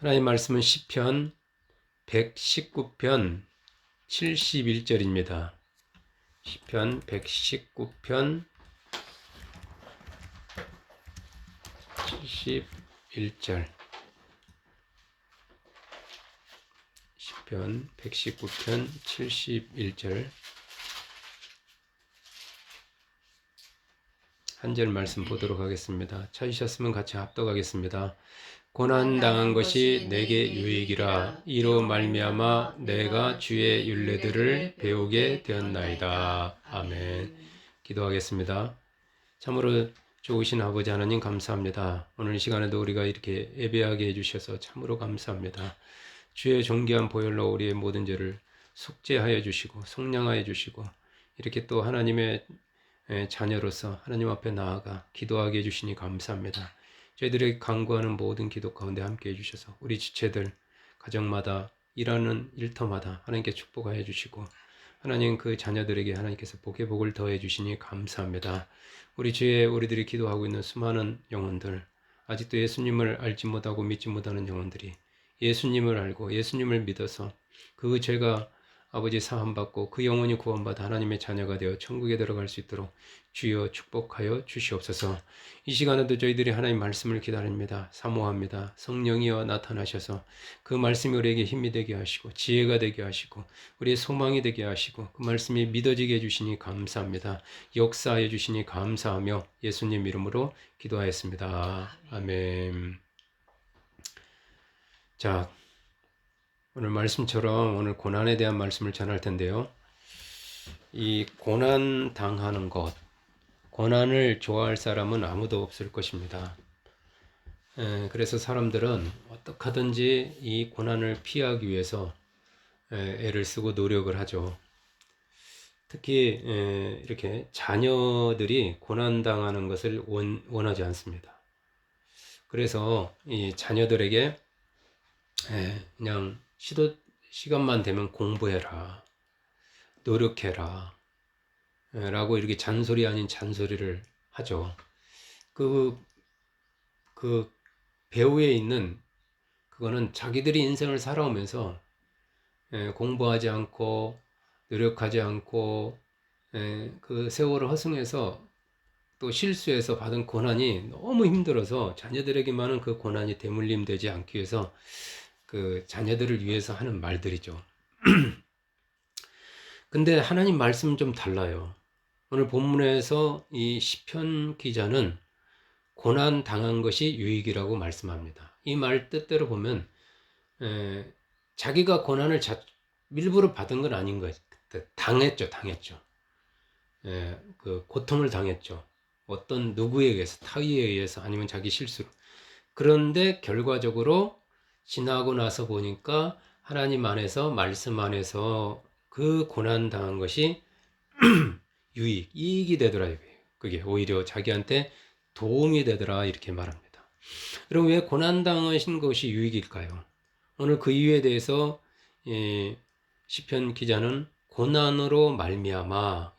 하나님 말씀은 시편 119편 71절입니다. 시편 119편 71절. 시편 119편 71절. 한 절 말씀 보도록 하겠습니다. 찾으셨으면 같이 합독하겠습니다. 고난 당한 것이 내게 유익이라. 이로 말미암아 내가 주의 율례들을 배우게 되었나이다. 아멘. 기도하겠습니다. 참으로 좋으신 아버지 하나님 감사합니다. 오늘 이 시간에도 우리가 이렇게 예배하게 해주셔서 참으로 감사합니다. 주의 존귀한 보혈로 우리의 모든 죄를 속죄하여 주시고 속량하여 주시고 이렇게 또 하나님의 자녀로서 하나님 앞에 나아가 기도하게 해주시니 감사합니다. 저희들에게 간구하는 모든 기도 가운데 함께 해주셔서 우리 지체들 가정마다 일하는 일터마다 하나님께 축복하여 주시고 하나님 그 자녀들에게 하나님께서 복의 복을 더해 주시니 감사합니다. 우리 주에 우리들이 기도하고 있는 수많은 영혼들, 아직도 예수님을 알지 못하고 믿지 못하는 영혼들이 예수님을 알고 예수님을 믿어서 그 죄가 아버지 사함받고 그 영혼이 구원받아 하나님의 자녀가 되어 천국에 들어갈 수 있도록 주여 축복하여 주시옵소서. 이 시간에도 저희들이 하나님 말씀을 기다립니다. 사모합니다. 성령이여 나타나셔서 그 말씀이 우리에게 힘이 되게 하시고 지혜가 되게 하시고 우리의 소망이 되게 하시고 그 말씀이 믿어지게 해주시니 감사합니다. 역사해 주시니 감사하며 예수님 이름으로 기도하였습니다. 아멘. 자, 오늘 말씀처럼 오늘 고난에 대한 말씀을 전할 텐데요. 이 고난 당하는 것, 고난을 좋아할 사람은 아무도 없을 것입니다. 그래서 사람들은 어떻게 하든지 이 고난을 피하기 위해서 애를 쓰고 노력을 하죠. 특히 이렇게 자녀들이 고난 당하는 것을 원하지 않습니다. 그래서 이 자녀들에게 그냥 시간만 되면 공부해라, 노력해라 라고 이렇게 잔소리 아닌 잔소리를 하죠. 그 배후에 있는 그거는 자기들이 인생을 살아오면서 공부하지 않고 노력하지 않고 그 세월을 허송해서 또 실수해서 받은 고난이 너무 힘들어서 자녀들에게만은 그 고난이 대물림 되지 않기 위해서 그 자녀들을 위해서 하는 말들이죠. 근데 하나님 말씀은 좀 달라요. 오늘 본문에서 이 시편 기자는 고난 당한 것이 유익이라고 말씀합니다. 이 말 뜻대로 보면 자기가 고난을 일부러 받은 건 아닌 거예요. 당했죠. 그 고통을 당했죠. 어떤 누구에 의해서, 타의에 의해서 아니면 자기 실수로. 그런데 결과적으로 지나고 나서 보니까 하나님 안에서, 말씀 안에서 그 고난 당한 것이 이익이 되더라 이거예요. 그게 오히려 자기한테 도움이 되더라 이렇게 말합니다. 그럼 왜 고난 당하신 것이 유익일까요? 오늘 그 이유에 대해서 시편 기자는 고난으로 말미암아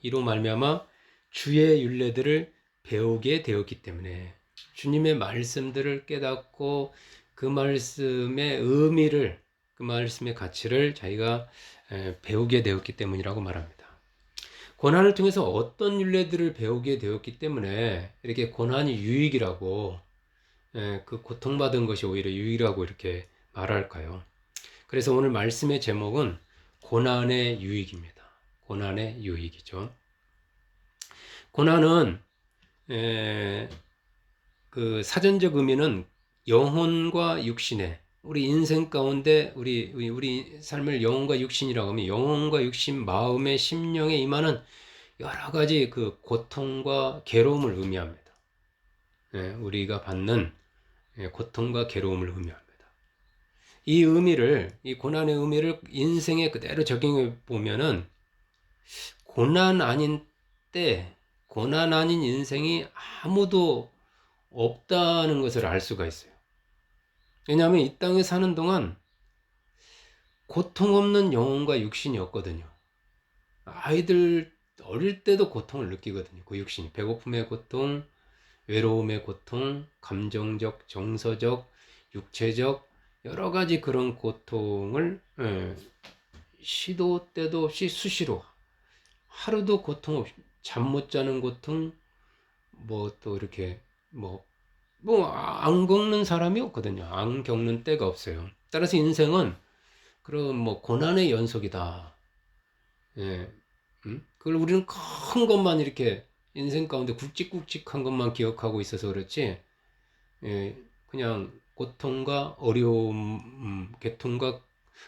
주의 율례들을 배우게 되었기 때문에 주님의 말씀들을 깨닫고 그 말씀의 의미를, 그 말씀의 가치를 자기가 배우게 되었기 때문이라고 말합니다. 고난을 통해서 어떤 율례들을 배우게 되었기 때문에 이렇게 고난이 유익이라고, 그 고통받은 것이 오히려 유익이라고 이렇게 말할까요? 그래서 오늘 말씀의 제목은 고난의 유익입니다. 고난의 유익이죠. 고난은 그 사전적 의미는 영혼과 육신의, 우리 인생 가운데 우리 삶을 영혼과 육신이라고 하면 영혼과 육신, 마음의, 심령에 임하는 여러 가지 그 고통과 괴로움을 의미합니다. 우리가 받는 고통과 괴로움을 의미합니다. 이 고난의 의미를 인생에 그대로 적용해 보면은 고난 아닌 인생이 아무도 없다는 것을 알 수가 있어요. 왜냐하면 이 땅에 사는 동안 고통 없는 영혼과 육신이 없거든요. 아이들 어릴 때도 고통을 느끼거든요. 그 육신이 배고픔의 고통, 외로움의 고통, 감정적, 정서적, 육체적 여러 가지 그런 고통을 시도 때도 없이 수시로 하루도 고통 없이 잠 못 자는 고통 뭐 또 이렇게 안 겪는 사람이 없거든요. 안 겪는 때가 없어요. 따라서 인생은 그런 고난의 연속이다. 예. 그걸 우리는 큰 것만 이렇게 인생 가운데 굵직굵직한 것만 기억하고 있어서 그렇지, 예, 그냥 고통과 어려움,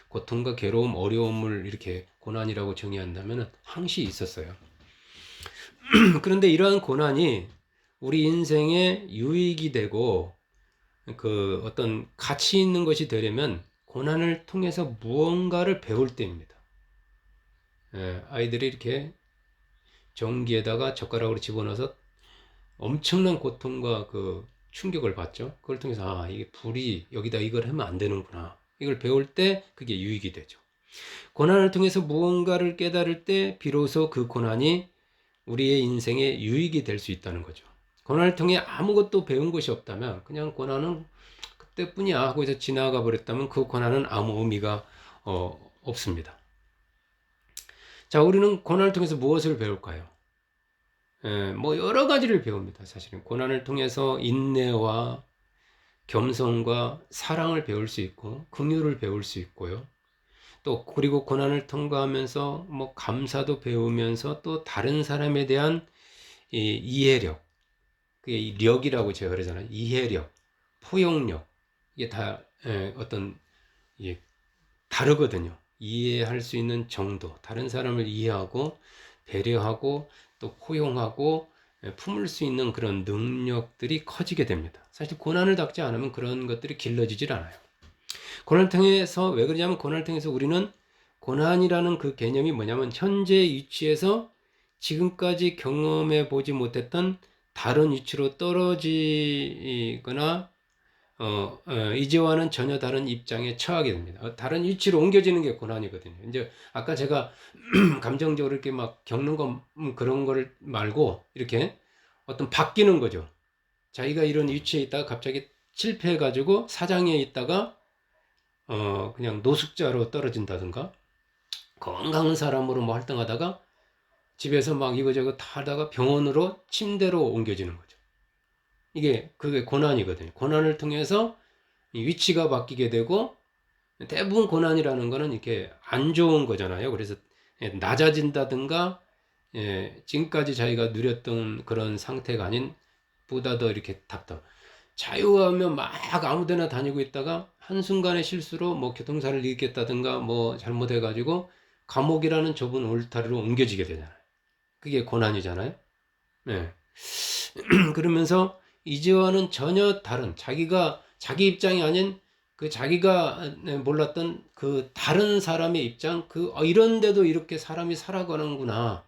고통과 괴로움, 어려움을 이렇게 고난이라고 정의한다면 항시 있었어요. 그런데 이러한 고난이 우리 인생의 유익이 되고 그 어떤 가치 있는 것이 되려면 고난을 통해서 무언가를 배울 때입니다. 아이들이 이렇게 전기에다가 젓가락으로 집어넣어서 엄청난 고통과 그 충격을 받죠. 그걸 통해서 이게 불이 여기다 이걸 하면 안 되는구나. 이걸 배울 때 그게 유익이 되죠. 고난을 통해서 무언가를 깨달을 때 비로소 그 고난이 우리의 인생에 유익이 될 수 있다는 거죠. 고난을 통해 아무것도 배운 것이 없다면 그냥 고난은 그때뿐이야 하고 해서 지나가 버렸다면 그 고난은 아무 의미가 없습니다. 자, 우리는 고난을 통해서 무엇을 배울까요? 여러 가지를 배웁니다. 사실은 고난을 통해서 인내와 겸손과 사랑을 배울 수 있고 긍휼을 배울 수 있고요. 또 그리고 고난을 통과하면서 감사도 배우면서 또 다른 사람에 대한 이해력, 그게 력이라고 제가 그러잖아요. 이해력, 포용력, 이게 다 어떤 다르거든요. 이해할 수 있는 정도, 다른 사람을 이해하고 배려하고 또 포용하고 품을 수 있는 그런 능력들이 커지게 됩니다. 사실 고난을 닥지 않으면 그런 것들이 길러지질 않아요. 고난을 통해서, 왜 그러냐면 고난을 통해서 우리는 고난이라는 그 개념이 뭐냐면 현재 위치에서 지금까지 경험해 보지 못했던 다른 위치로 떨어지거나 이제와는 전혀 다른 입장에 처하게 됩니다. 다른 위치로 옮겨지는 게 고난이거든요. 이제 아까 제가 감정적으로 이렇게 막 겪는 거 그런 걸 말고 이렇게 어떤 바뀌는 거죠. 자기가 이런 위치에 있다가 갑자기 실패해가지고 사장에 있다가 그냥 노숙자로 떨어진다든가 건강한 사람으로 활동하다가 집에서 막 이거저거 다 하다가 병원으로 침대로 옮겨지는 거죠. 그게 고난이거든요. 고난을 통해서 위치가 바뀌게 되고 대부분 고난이라는 거는 이렇게 안 좋은 거잖아요. 그래서 낮아진다든가 지금까지 자기가 누렸던 그런 상태가 아닌 보다 더 이렇게 자유하면 막 아무데나 다니고 있다가 한순간의 실수로 교통사를 일으켰다든가 잘못해가지고 감옥이라는 좁은 울타리로 옮겨지게 되잖아요. 그게 고난이잖아요. 네. 그러면서 이제와는 전혀 다른 자기 입장이 아닌 그 자기가 몰랐던 그 다른 사람의 입장, 이런데도 이렇게 사람이 살아가는구나.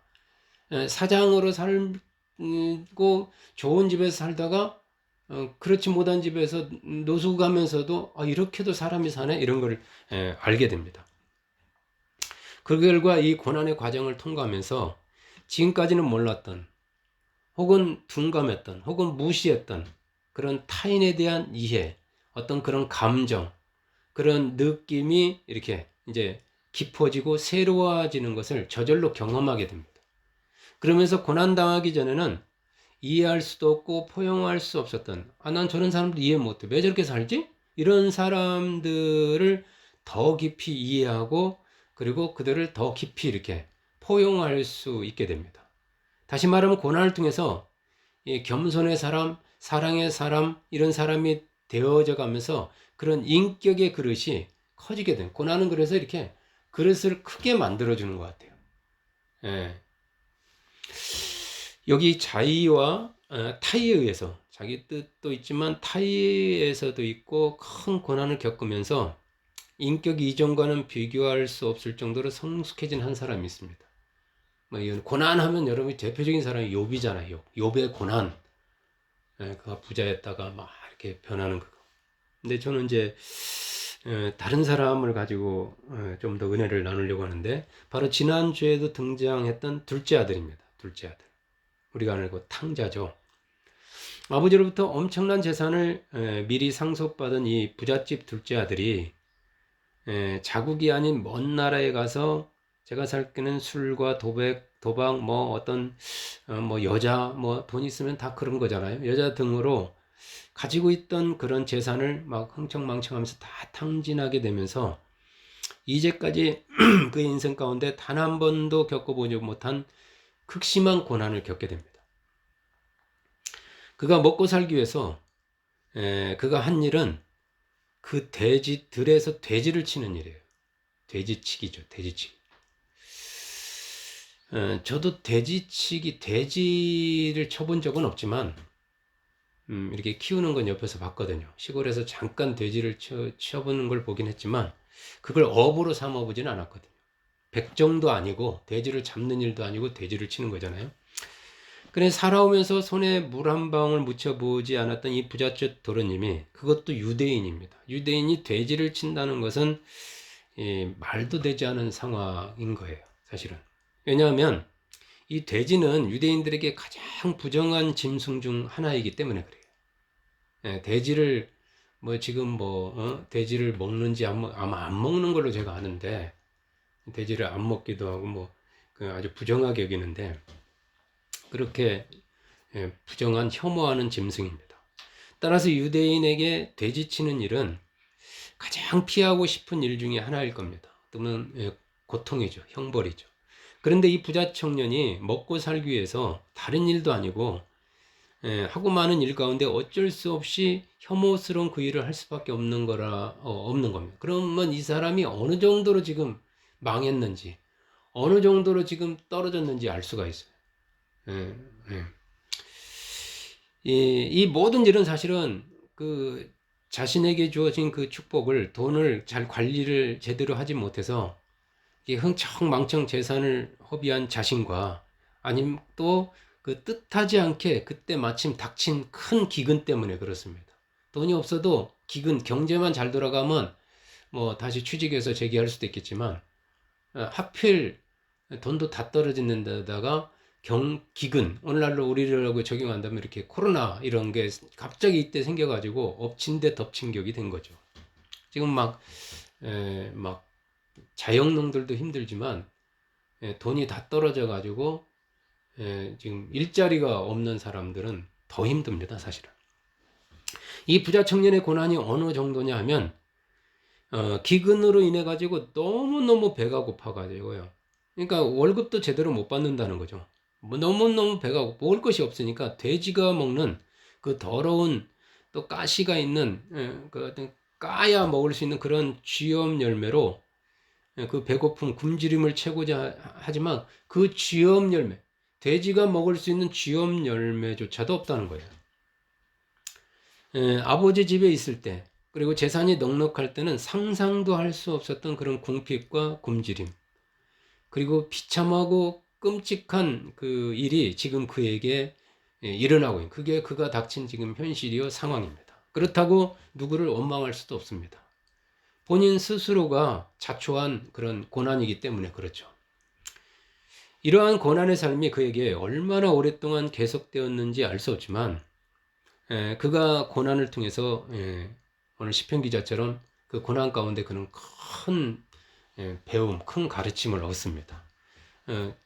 사장으로 살고 좋은 집에서 살다가 그렇지 못한 집에서 노숙하면서도 이렇게도 사람이 사네 이런 걸 알게 됩니다. 그 결과 이 고난의 과정을 통과하면서 지금까지는 몰랐던 혹은 둔감했던 혹은 무시했던 그런 타인에 대한 이해, 어떤 그런 감정, 그런 느낌이 이렇게 이제 깊어지고 새로워지는 것을 저절로 경험하게 됩니다. 그러면서 고난당하기 전에는 이해할 수도 없고 포용할 수 없었던 난 저런 사람들 이해 못해. 왜 저렇게 살지? 이런 사람들을 더 깊이 이해하고 그리고 그들을 더 깊이 이렇게 포용할 수 있게 됩니다. 다시 말하면 고난을 통해서 겸손의 사람, 사랑의 사람 이런 사람이 되어져 가면서 그런 인격의 그릇이 커지게 된 고난은 그래서 이렇게 그릇을 크게 만들어주는 것 같아요. 예. 여기 자의와 타의에 의해서 자기 뜻도 있지만 타의에서도 있고 큰 고난을 겪으면서 인격 이전과는 비교할 수 없을 정도로 성숙해진 한 사람이 있습니다. 고난하면 여러분이 대표적인 사람이 욥이잖아요. 욥의 고난. 그가 부자였다가 막 이렇게 변하는 거. 근데 저는 이제 다른 사람을 가지고 좀 더 은혜를 나누려고 하는데 바로 지난주에도 등장했던 둘째 아들입니다. 둘째 아들. 우리가 알고 탕자죠. 아버지로부터 엄청난 재산을 미리 상속받은 이 부잣집 둘째 아들이 자국이 아닌 먼 나라에 가서 제가 살 때는 술과 도박, 뭐 어떤 뭐 여자, 뭐 돈 있으면 다 그런 거잖아요. 여자 등으로 가지고 있던 그런 재산을 막 흥청망청하면서 다 탕진하게 되면서 이제까지 그의 인생 가운데 단 한 번도 겪어보지 못한 극심한 고난을 겪게 됩니다. 그가 먹고 살기 위해서 그가 한 일은 그 돼지들에서 돼지를 치는 일이에요. 돼지치기죠. 돼지치기. 저도 돼지를 쳐본 적은 없지만 이렇게 키우는 건 옆에서 봤거든요. 시골에서 잠깐 돼지를 쳐보는 걸 보긴 했지만 그걸 업으로 삼아보지는 않았거든요. 백정도 아니고 돼지를 잡는 일도 아니고 돼지를 치는 거잖아요. 그래 살아오면서 손에 물 한 방울 묻혀보지 않았던 이 부잣집 도련님이, 그것도 유대인입니다. 유대인이 돼지를 친다는 것은 말도 되지 않은 상황인 거예요. 사실은. 왜냐하면 이 돼지는 유대인들에게 가장 부정한 짐승 중 하나이기 때문에 그래요. 돼지를 뭐 지금 돼지를 먹는지 아마 안 먹는 걸로 제가 아는데, 돼지를 안 먹기도 하고 그 아주 부정하게 여기는데, 그렇게 부정한 혐오하는 짐승입니다. 따라서 유대인에게 돼지 치는 일은 가장 피하고 싶은 일 중에 하나일 겁니다. 또는 고통이죠. 형벌이죠. 그런데 이 부자 청년이 먹고 살기 위해서 다른 일도 아니고 하고 많은 일 가운데 어쩔 수 없이 혐오스러운 그 일을 할 수밖에 없는 겁니다. 그러면 이 사람이 어느 정도로 지금 망했는지, 어느 정도로 지금 떨어졌는지 알 수가 있어요. 예, 예. 이 모든 일은 사실은 그 자신에게 주어진 그 축복을, 돈을 잘 관리를 제대로 하지 못해서 흥청망청 재산을 허비한 자신과, 아니면 또 그 뜻하지 않게 그때 마침 닥친 큰 기근 때문에 그렇습니다. 돈이 없어도 경제만 잘 돌아가면 뭐 다시 취직해서 재기할 수도 있겠지만, 하필 돈도 다 떨어지는 데다가 기근, 오늘날로 우리라고 적용한다면 이렇게 코로나 이런 게 갑자기 이때 생겨가지고 엎친 데 덮친 격이 된 거죠. 지금 막 자영농들도 힘들지만 돈이 다 떨어져 가지고 지금 일자리가 없는 사람들은 더 힘듭니다, 사실은. 이 부자 청년의 고난이 어느 정도냐 하면 기근으로 인해 가지고 너무너무 배가 고파 가지고요. 그러니까 월급도 제대로 못 받는다는 거죠. 너무너무 배가 고파, 먹을 것이 없으니까 돼지가 먹는 그 더러운, 또 가시가 있는 그 어떤 까야 먹을 수 있는 그런 쥐염 열매로 그 배고픔, 굶주림을 채우고자 하지만 그 쥐염 열매, 돼지가 먹을 수 있는 쥐염 열매조차도 없다는 거예요. 아버지 집에 있을 때, 그리고 재산이 넉넉할 때는 상상도 할 수 없었던 그런 궁핍과 굶주림, 그리고 비참하고 끔찍한 그 일이 지금 그에게 일어나고 있는, 그게 그가 닥친 지금 현실이요 상황입니다. 그렇다고 누구를 원망할 수도 없습니다. 본인 스스로가 자초한 그런 고난이기 때문에 그렇죠. 이러한 고난의 삶이 그에게 얼마나 오랫동안 계속되었는지 알 수 없지만, 그가 고난을 통해서 오늘 시편 기자처럼 그 고난 가운데 그는 큰 배움, 큰 가르침을 얻습니다.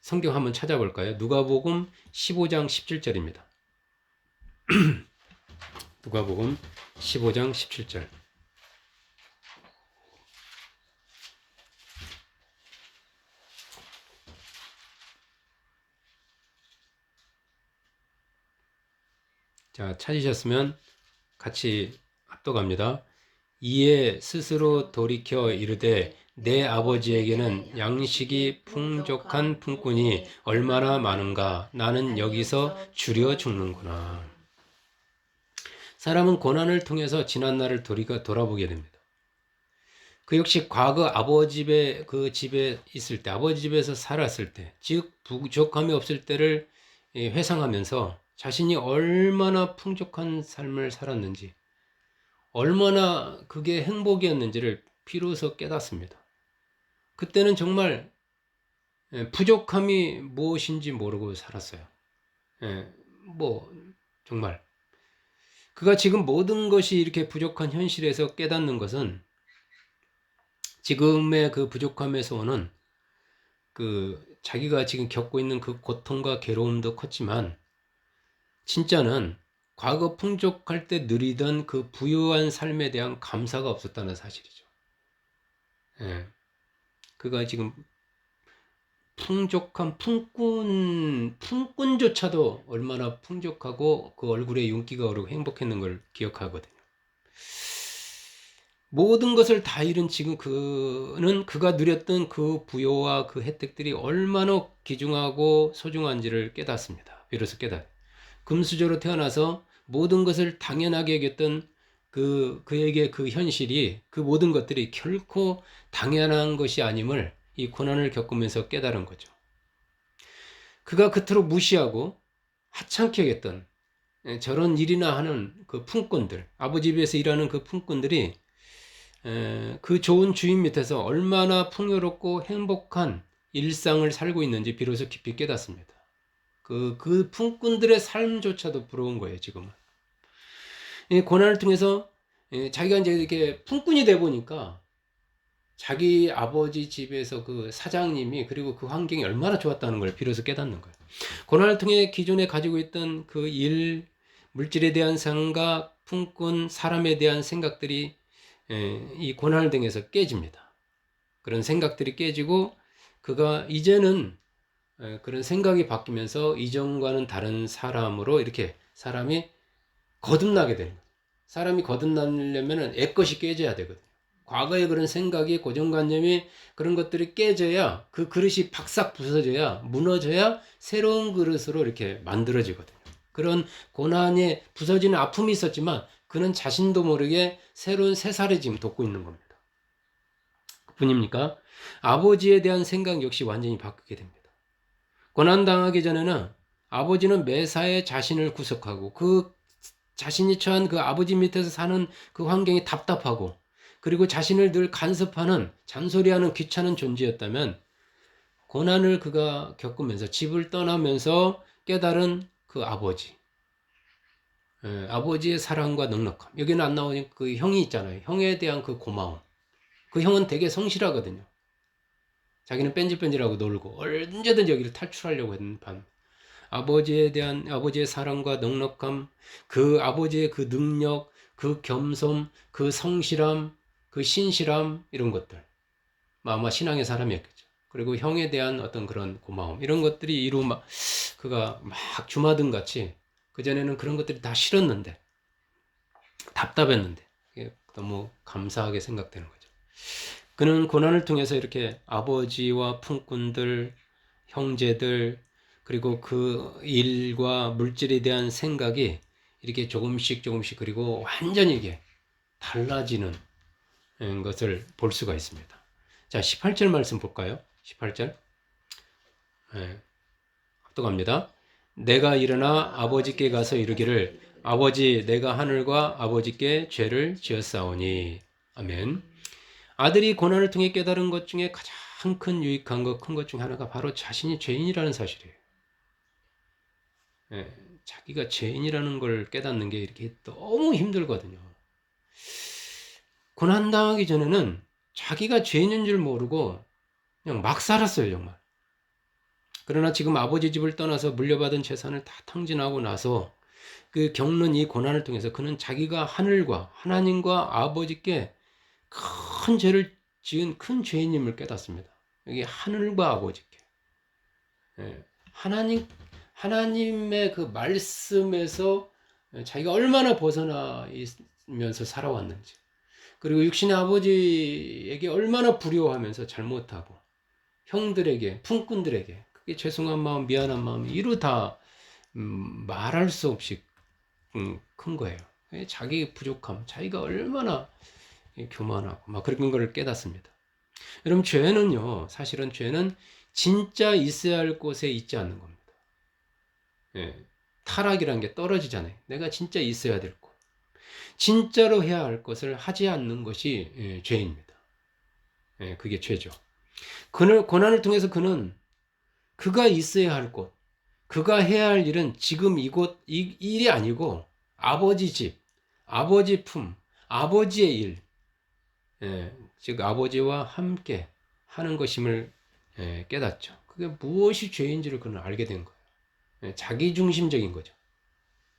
성경 한번 찾아볼까요? 누가복음 15장 17절입니다. 누가복음 15장 17절. 자, 찾으셨으면 같이 합독합니다. 이에 스스로 돌이켜 이르되 내 아버지에게는 양식이 풍족한 품꾼이 얼마나 많은가, 나는 여기서 줄여 죽는구나. 사람은 고난을 통해서 지난날을 돌아보게 됩니다. 그 역시 과거 아버지 집에 있을 때, 아버지 집에서 살았을 때, 즉 부족함이 없을 때를 회상하면서 자신이 얼마나 풍족한 삶을 살았는지, 얼마나 그게 행복이었는지를 비로소 깨닫습니다. 그때는 정말 부족함이 무엇인지 모르고 살았어요. 정말 그가 지금 모든 것이 이렇게 부족한 현실에서 깨닫는 것은 지금의 그 부족함에서 오는 그 자기가 지금 겪고 있는 그 고통과 괴로움도 컸지만 진짜는 과거 풍족할 때 누리던 그 부유한 삶에 대한 감사가 없었다는 사실이죠. 예. 그가 지금 풍족한 품꾼조차도 얼마나 풍족하고 그 얼굴에 윤기가 오르고 행복했는 걸 기억하거든요. 모든 것을 다 잃은 지금 그는 그가 누렸던 그 부요와 그 혜택들이 얼마나 귀중하고 소중한지를 깨닫습니다. 비로소 금수저로 태어나서 모든 것을 당연하게 여겼던 그에게 그 현실이 그 모든 것들이 결코 당연한 것이 아님을 이 고난을 겪으면서 깨달은 거죠. 그가 그토록 무시하고 하찮게 여겼던 저런 일이나 하는 그 품꾼들, 아버지 집에서 일하는 그 품꾼들이 그 좋은 주인 밑에서 얼마나 풍요롭고 행복한 일상을 살고 있는지 비로소 깊이 깨닫습니다. 그 품꾼들의 삶조차도 부러운 거예요, 지금은. 이 고난을 통해서 자기가 이제 이렇게 품꾼이 돼 보니까 자기 아버지 집에서 그 사장님이 그리고 그 환경이 얼마나 좋았다는 걸 비로소 깨닫는 거예요. 고난을 통해 기존에 가지고 있던 그 일, 물질에 대한 생각, 품꾼, 사람에 대한 생각들이 이 고난을 통해서 깨집니다. 그런 생각들이 깨지고 그가 이제는 그런 생각이 바뀌면서 이전과는 다른 사람으로 이렇게 사람이 거듭나게 되는 거예요. 사람이 거듭나려면 애것이 깨져야 되거든요. 과거의 그런 생각이 고정관념이 그런 것들이 깨져야 그 그릇이 박삭 부서져야 무너져야 새로운 그릇으로 이렇게 만들어지거든요. 그런 고난에 부서지는 아픔이 있었지만 그는 자신도 모르게 새로운 새살을 지금 돋고 있는 겁니다. 그뿐입니까? 아버지에 대한 생각 역시 완전히 바뀌게 됩니다. 고난당하기 전에는 아버지는 매사에 자신을 구속하고 그 자신이 처한 그 아버지 밑에서 사는 그 환경이 답답하고 그리고 자신을 늘 간섭하는 잔소리하는 귀찮은 존재였다면 고난을 그가 겪으면서 집을 떠나면서 깨달은 그 아버지, 아버지의 사랑과 넉넉함. 여기는 안 나오는 그 형이 있잖아요. 형에 대한 그 고마움. 그 형은 되게 성실하거든요. 자기는 뺀질뺀질하고 놀고 언제든 여기를 탈출하려고 했는 반. 아버지에 대한 아버지의 사랑과 넉넉함, 그 아버지의 그 능력, 그 겸손, 그 성실함, 그 신실함 이런 것들. 아마 신앙의 사람이었겠죠. 그리고 형에 대한 어떤 그런 고마움 이런 것들이 그가 막 주마등 같이 그전에는 그런 것들이 다 싫었는데 답답했는데 너무 감사하게 생각되는 거죠. 그는 고난을 통해서 이렇게 아버지와 품꾼들, 형제들 그리고 그 일과 물질에 대한 생각이 이렇게 조금씩 그리고 완전히 이게 달라지는 것을 볼 수가 있습니다. 자, 18절 말씀 볼까요? 18절. 합독합니다. 내가 일어나 아버지께 가서 이르기를 아버지 내가 하늘과 아버지께 죄를 지었사오니. 아멘. 아들이 고난을 통해 깨달은 것 중에 가장 큰 유익한 것, 큰 것 중에 하나가 바로 자신이 죄인이라는 사실이에요. 자기가 죄인이라는 걸 깨닫는 게 이렇게 너무 힘들거든요. 고난당하기 전에는 자기가 죄인인 줄 모르고 그냥 막 살았어요, 정말. 그러나 지금 아버지 집을 떠나서 물려받은 재산을 다 탕진하고 나서 그 겪는 이 고난을 통해서 그는 자기가 하늘과 하나님과 아버지께 큰 죄를 지은 큰 죄인임을 깨닫습니다. 여기 하늘과 아버지께. 하나님의 그 말씀에서 자기가 얼마나 벗어나 있으면서 살아왔는지. 그리고 육신의 아버지에게 얼마나 불효하면서 잘못하고 형들에게, 품꾼들에게 그게 죄송한 마음, 미안한 마음이 이루 다 말할 수 없이 큰 거예요. 자기 부족함, 자기가 얼마나 교만하고 막 그런 걸 깨닫습니다. 여러분 죄는요, 사실은 죄는 진짜 있어야 할 곳에 있지 않는 겁니다. 타락이라는 게 떨어지잖아요. 내가 진짜 있어야 될 곳. 진짜로 해야 할 것을 하지 않는 것이 죄입니다. 그게 죄죠. 고난을 통해서 그가 있어야 할 곳, 그가 해야 할 일은 지금 이곳, 일이 아니고 아버지 집, 아버지 품, 아버지의 일, 즉 아버지와 함께 하는 것임을 깨닫죠. 그게 무엇이 죄인지를 그는 알게 된 거예요. 자기중심적인 거죠.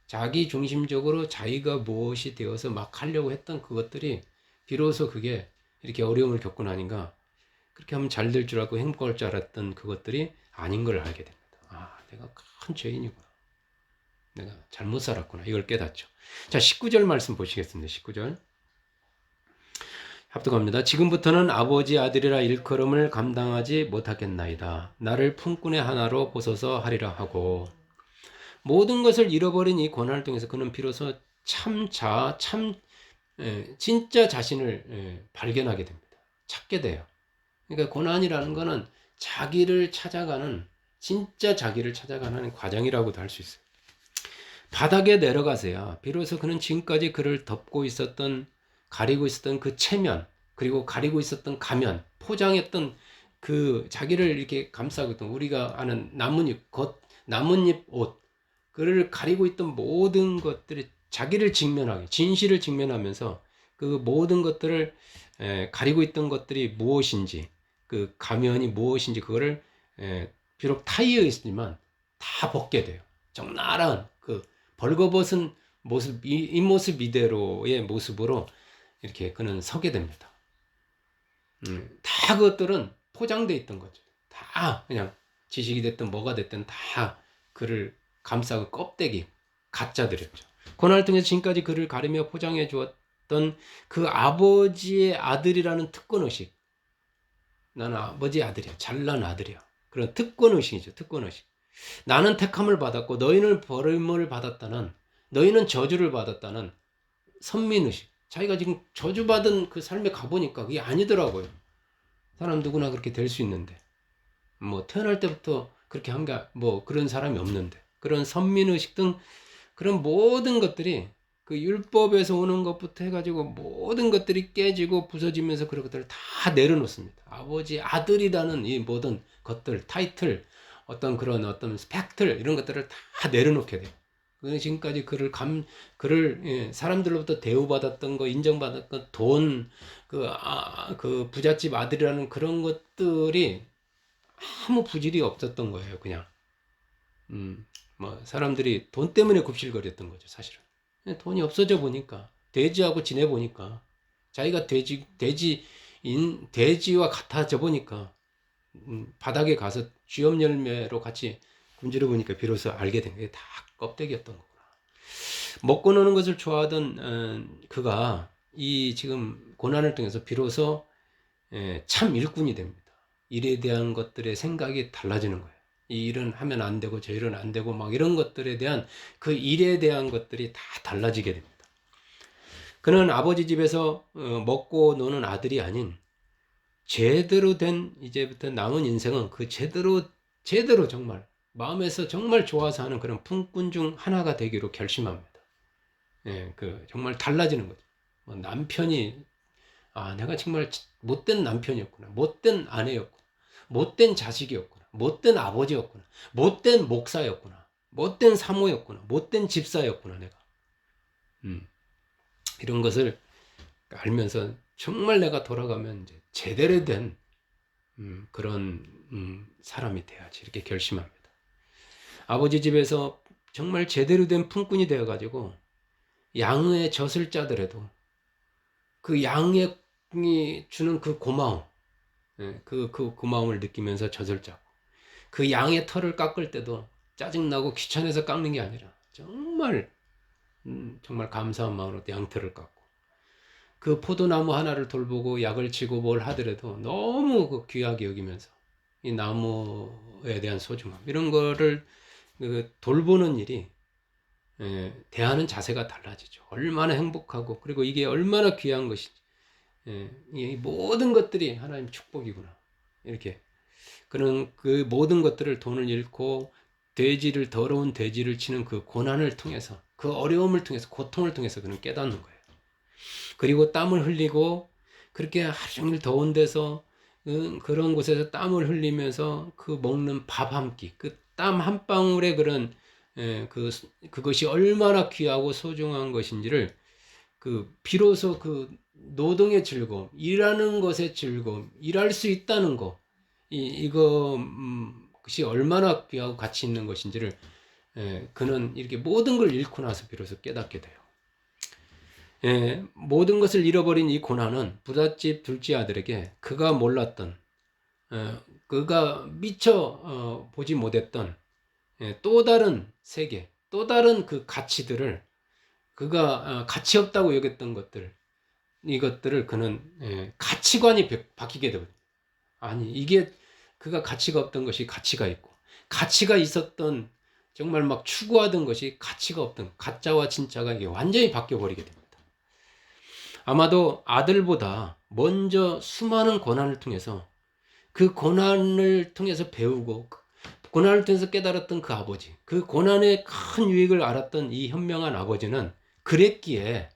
자기중심적으로 자기가 무엇이 되어서 막 하려고 했던 그것들이 비로소 그게 이렇게 어려움을 겪고 나니까 그렇게 하면 잘 될 줄 알고 행복할 줄 알았던 그것들이 아닌 걸 알게 됩니다. 아, 내가 큰 죄인이구나. 내가 잘못 살았구나. 이걸 깨닫죠. 자, 19절 말씀 보시겠습니다. 19절. 합독합니다. 지금부터는 아버지 아들이라 일컬음을 감당하지 못하겠나이다. 나를 품꾼의 하나로 보소서 하리라 하고 모든 것을 잃어버린 이 고난을 통해서 그는 비로소 진짜 자신을 발견하게 됩니다. 찾게 돼요. 그러니까 고난이라는 거는 자기를 찾아가는 진짜 자기를 찾아가는 과정이라고도 할 수 있어요. 바닥에 내려가서야 비로소 그는 지금까지 그를 덮고 있었던 가리고 있었던 그 체면 그리고 가리고 있었던 가면 포장했던 그 자기를 이렇게 감싸고 있던 우리가 아는 나뭇잎 옷 그를 가리고 있던 모든 것들이 자기를 직면하게 진실을 직면하면서 그 모든 것들을 가리고 있던 것들이 무엇인지 그 가면이 무엇인지 그거를 비록 타이어 있지만 다 벗게 돼요. 적나라한 그 벌거벗은 모습 이 모습 이대로의 모습으로 이렇게 그는 서게 됩니다. 다 그것들은 포장되어 있던 거죠. 다 그냥 지식이 됐든 뭐가 됐든 다 그를 감싸고 껍데기 가짜들이었죠. 고난을 통해서 지금까지 그를 가르며 포장해 주었던 그 아버지의 아들이라는 특권의식. 나는 아버지의 아들이야. 잘난 아들이야. 그런 특권의식이죠. 특권의식. 나는 택함을 받았고 너희는 버림을 받았다는 너희는 저주를 받았다는 선민의식. 자기가 지금 저주받은 그 삶에 가보니까 그게 아니더라고요. 사람 누구나 그렇게 될 수 있는데 뭐 태어날 때부터 그렇게 한 게 뭐 그런 사람이 없는데 그런 선민의식 등 그런 모든 것들이 그 율법에서 오는 것부터 해가지고 모든 것들이 깨지고 부서지면서 그런 것들을 다 내려놓습니다. 아버지 아들이라는 이 모든 것들 타이틀 어떤 스펙들 이런 것들을 다 내려놓게 돼요. 지금까지 그를 사람들로부터 대우받았던 거 인정받았던 돈 그 부잣집 아들이라는 그런 것들이 아무 부질이 없었던 거예요. 그냥 뭐 사람들이 돈 때문에 굽실거렸던 거죠. 사실은 돈이 없어져 보니까 돼지하고 지내 보니까 자기가 돼지와 같아져 보니까 바닥에 가서 쥐엄 열매로 같이 군지러 보니까 비로소 알게 된 게 다 껍데기였던 거구나. 먹고 노는 것을 좋아하던 그가 이 지금 고난을 통해서 비로소 참 일꾼이 됩니다. 일에 대한 것들의 생각이 달라지는 거예요. 이 일은 하면 안 되고 저 일은 안 되고 막 이런 것들에 대한 그 일에 대한 것들이 다 달라지게 됩니다. 그는 아버지 집에서 먹고 노는 아들이 아닌 제대로 된 이제부터 남은 인생은 그 제대로 정말 마음에서 정말 좋아서 하는 그런 품꾼 중 하나가 되기로 결심합니다. 그 정말 달라지는 거죠. 뭐 남편이 내가 정말 못된 남편이었구나, 못된 아내였구나, 못된 자식이었구나, 못된 아버지였구나, 못된 목사였구나, 못된 사모였구나, 못된 집사였구나 내가. 이런 것을 알면서 정말 내가 돌아가면 이제 제대로 된 그런 사람이 돼야지 이렇게 결심합니다. 아버지 집에서 정말 제대로 된 품꾼이 되어가지고 양의 젖을 짜더라도 그 양이 주는 그 고마움, 그 고마움을 느끼면서 젖을 짜고 그 양의 털을 깎을 때도 짜증나고 귀찮아서 깎는 게 아니라 정말 감사한 마음으로 양털을 깎고 그 포도나무 하나를 돌보고 약을 치고 뭘 하더라도 너무 그 귀하게 여기면서 이 나무에 대한 소중함 이런 거를 돌보는 일이 대하는 자세가 달라지죠. 얼마나 행복하고 그리고 이게 얼마나 귀한 것인지 이 모든 것들이 하나님 축복이구나 이렇게 그는 그 모든 것들을 돈을 잃고 더러운 돼지를 치는 그 고난을 통해서 그 어려움을 통해서 고통을 통해서 그는 깨닫는 거예요. 그리고 땀을 흘리고 그렇게 하루 종일 더운 데서 그런 곳에서 땀을 흘리면서 그 먹는 밥 한 끼, 그 땀 한 방울의 그런 그것이 얼마나 귀하고 소중한 것인지를 비로소 그 노동의 즐거움, 일하는 것의 즐거움, 일할 수 있다는 거, 이거 것이 얼마나 귀하고 가치 있는 것인지를 그는 이렇게 모든 걸 잃고 나서 비로소 깨닫게 돼요. 모든 것을 잃어버린 이 고난은 부잣집 둘째 아들에게 그가 몰랐던, 그가 미처 보지 못했던 또 다른 세계, 또 다른 그 가치들을 그가 가치 없다고 여겼던 이것들을 그는 가치관이 바뀌게 되거든요. 아니, 이게 그가 가치가 없던 것이 가치가 있고, 가치가 있었던 정말 막 추구하던 것이 가치가 없던 가짜와 진짜가 이게 완전히 바뀌어 버리게 됩니다. 아마도 아들보다 먼저 수많은 고난을 통해서, 그 고난을 통해서 배우고 고난을 통해서 깨달았던 그 아버지, 그 고난의 큰 유익을 알았던 이 현명한 아버지는 그랬기에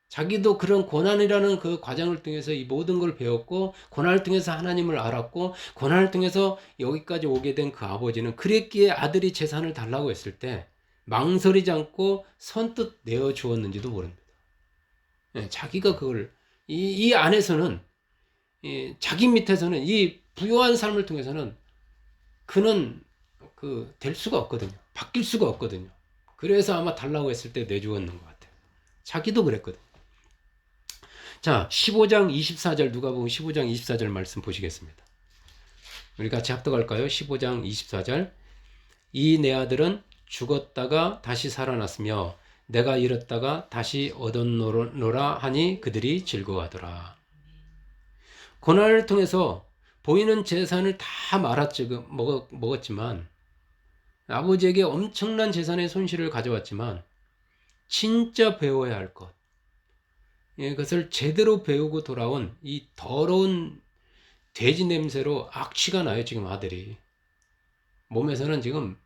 자기도 그런 고난이라는 그 과정을 통해서 이 모든 걸 배웠고, 고난을 통해서 하나님을 알았고, 고난을 통해서 여기까지 오게 된 그 아버지는 그랬기에 아들이 재산을 달라고 했을 때 망설이지 않고 선뜻 내어 주었는지도 모릅니다. 자기가 그걸 이 안에서는, 자기 밑에서는, 이 부유한 삶을 통해서는 그는 될 수가 없거든요. 바뀔 수가 없거든요. 그래서 아마 달라고 했을 때 내주었는 것 같아요. 자기도 그랬거든요. 자, 15장 24절, 누가복음 15장 24절 말씀 보시겠습니다. 우리 같이 합독할까요? 15장 24절. 이 내 아들은 죽었다가 다시 살아났으며 내가 잃었다가 다시 얻었노라 하니 그들이 즐거워하더라. 고난을 통해서 보이는 재산을 다 먹었지만, 아버지에게 엄청난 재산의 손실을 가져왔지만 진짜 배워야 할 것, 그것을 제대로 배우고 돌아온 이 더러운 돼지 냄새로 악취가 나요. 지금 아들이 몸에서는 지금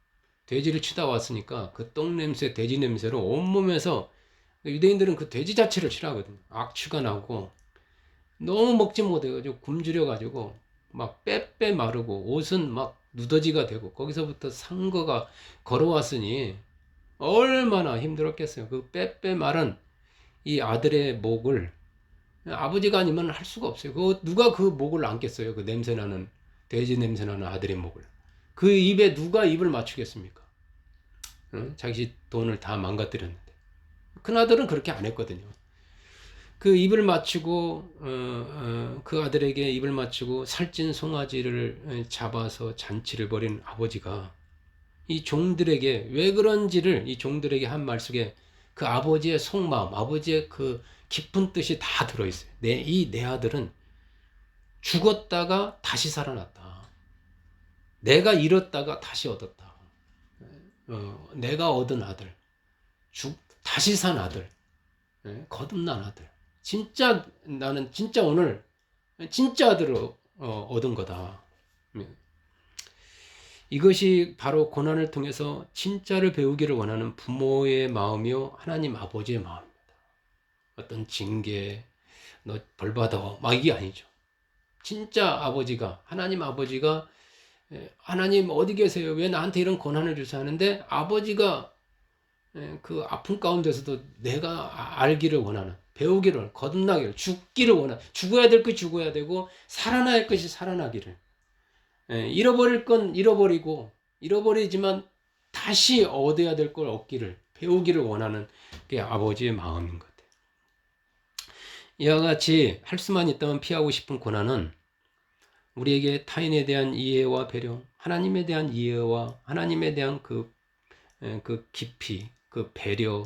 돼지를 치다 왔으니까 그 똥 냄새, 돼지 냄새로 온몸에서, 유대인들은 그 돼지 자체를 싫어하거든요. 악취가 나고 너무 먹지 못해가지고 굶주려가지고 막 빼빼 마르고 옷은 막 누더지가 되고, 거기서부터 상거가 걸어왔으니 얼마나 힘들었겠어요. 그 빼빼 마른 이 아들의 목을 아버지가 아니면 할 수가 없어요. 누가 그 목을 안겠어요? 그 냄새나는, 돼지 냄새나는 아들의 목을. 그 입에 누가 입을 맞추겠습니까? 자기 돈을 다 망가뜨렸는데. 큰아들은 그렇게 안 했거든요. 그 입을 맞추고, 그 아들에게 입을 맞추고 살찐 송아지를 잡아서 잔치를 벌인 아버지가 이 종들에게 왜 그런지를, 이 종들에게 한 말 속에 그 아버지의 속마음, 아버지의 그 깊은 뜻이 다 들어있어요. 내 아들은 죽었다가 다시 살아났다. 내가 잃었다가 다시 얻었다. 내가 얻은 아들, 다시 산 아들, 거듭난 아들. 진짜 나는 진짜 오늘 진짜 아들을 얻은 거다. 이것이 바로 고난을 통해서 진짜를 배우기를 원하는 부모의 마음이요, 하나님 아버지의 마음입니다. 어떤 징계, 너 벌 받아, 막 이게 아니죠. 진짜 아버지가, 하나님 아버지가, 하나님 어디 계세요? 왜 나한테 이런 고난을 주세요? 하는데 아버지가 그 아픔 가운데서도 내가 알기를 원하는, 배우기를 원하는, 거듭나기를, 죽기를 원하는, 죽어야 될 것이 죽어야 되고 살아나야 할 것이 살아나기를, 잃어버릴 건 잃어버리고, 잃어버리지만 다시 얻어야 될 걸 얻기를, 배우기를 원하는 게 아버지의 마음인 것 같아요. 이와 같이 할 수만 있다면 피하고 싶은 고난은 우리에게 타인에 대한 이해와 배려, 하나님에 대한 이해와 하나님에 대한 그 깊이, 그 배려,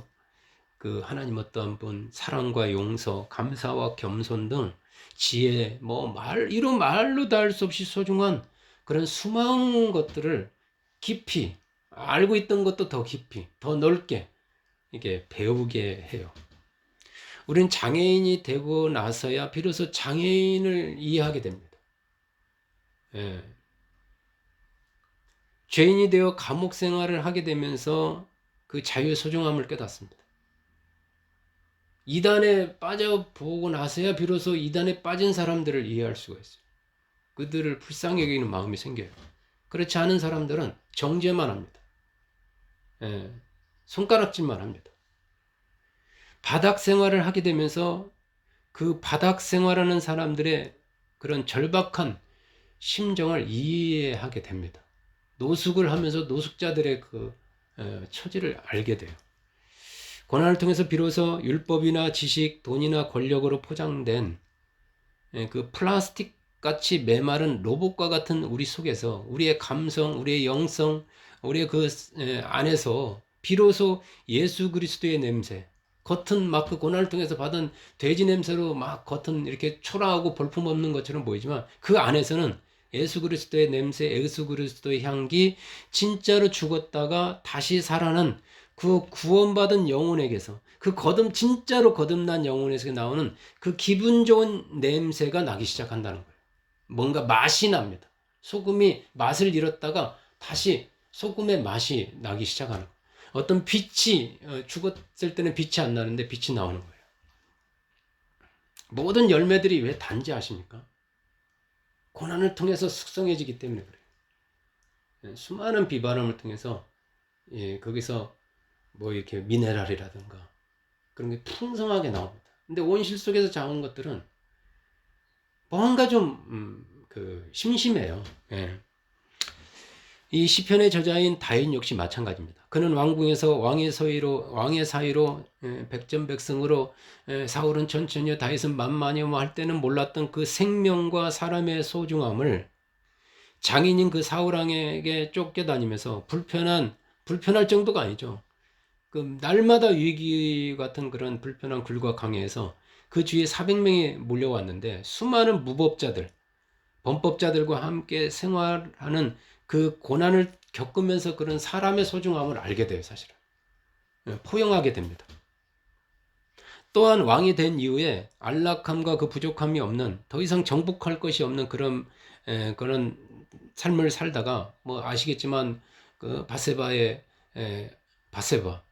그 하나님 어떠한 분, 사랑과 용서, 감사와 겸손 등 지혜, 이런 말로 다 할 수 없이 소중한 그런 수많은 것들을 깊이, 알고 있던 것도 더 깊이, 더 넓게 이게 배우게 해요. 우리는 장애인이 되고 나서야 비로소 장애인을 이해하게 됩니다. 죄인이 되어 감옥 생활을 하게 되면서 그 자유의 소중함을 깨닫습니다. 이단에 빠져보고 나서야 비로소 이단에 빠진 사람들을 이해할 수가 있어요. 그들을 불쌍히 여기는 마음이 생겨요. 그렇지 않은 사람들은 정죄만 합니다. 손가락질만 합니다. 바닥 생활을 하게 되면서 그 바닥 생활하는 사람들의 그런 절박한 심정을 이해하게 됩니다. 노숙을 하면서 노숙자들의 그 처지를 알게 돼요. 고난을 통해서 비로소 율법이나 지식, 돈이나 권력으로 포장된 그 플라스틱 같이 메마른 로봇과 같은 우리 속에서 우리의 감성, 우리의 영성, 우리의 그 안에서 비로소 예수 그리스도의 냄새, 겉은 막 그 고난을 통해서 받은 돼지 냄새로 막 겉은 이렇게 초라하고 볼품없는 것처럼 보이지만 그 안에서는 예수 그리스도의 냄새, 예수 그리스도의 향기, 진짜로 죽었다가 다시 살아난 그 구원받은 영혼에게서 그 진짜로 거듭난 영혼에서 나오는 그 기분 좋은 냄새가 나기 시작한다는 거예요. 뭔가 맛이 납니다. 소금이 맛을 잃었다가 다시 소금의 맛이 나기 시작하는 거예요. 어떤 빛이 죽었을 때는 빛이 안 나는데 빛이 나오는 거예요. 모든 열매들이 왜 단지 아십니까? 고난을 통해서 숙성해지기 때문에 그래요. 수많은 비바람을 통해서 거기서 뭐 이렇게 미네랄이라든가 그런 게 풍성하게 나옵니다. 근데 온실 속에서 자온 것들은 뭔가 좀 심심해요. 예. 이 시편의 저자인 다윗 역시 마찬가지입니다. 그는 왕궁에서 왕의 사이로 백전백승으로 사울은 천천히요 다윗은 만만히요 할 때는 몰랐던 그 생명과 사람의 소중함을 장인인 그 사울 왕에게 쫓겨다니면서 불편할 정도가 아니죠. 그 날마다 위기 같은 그런 불편한 굴과 강해에서 그 주위에 400명이 몰려왔는데 수많은 무법자들, 범법자들과 함께 생활하는 그 고난을 겪으면서 그런 사람의 소중함을 알게 돼요, 사실은. 포용하게 됩니다. 또한 왕이 된 이후에 안락함과 그 부족함이 없는 더 이상 정복할 것이 없는 그런 삶을 살다가 뭐 아시겠지만 그 바세바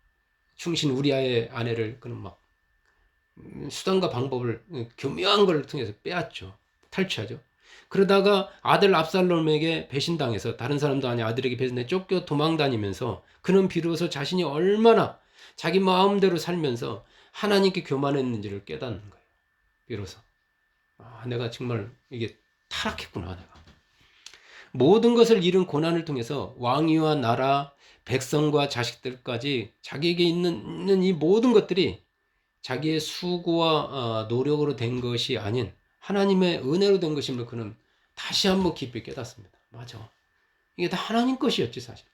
충신 우리아의 아내를 그는 막 수단과 방법을 교묘한 걸 통해서 빼앗죠. 탈취하죠. 그러다가 아들 압살롬에게 배신당해서 다른 사람도 아니 아들에게 배신당해 쫓겨 도망다니면서 그는 비로소 자신이 얼마나 자기 마음대로 살면서 하나님께 교만했는지를 깨닫는 거예요. 비로소. 내가 정말 이게 타락했구나 내가. 모든 것을 잃은 고난을 통해서 왕위와 나라, 백성과 자식들까지 자기에게 있는 이 모든 것들이 자기의 수고와 노력으로 된 것이 아닌 하나님의 은혜로 된 것임을 그는 다시 한번 깊이 깨닫습니다. 맞아. 이게 다 하나님 것이었지 사실.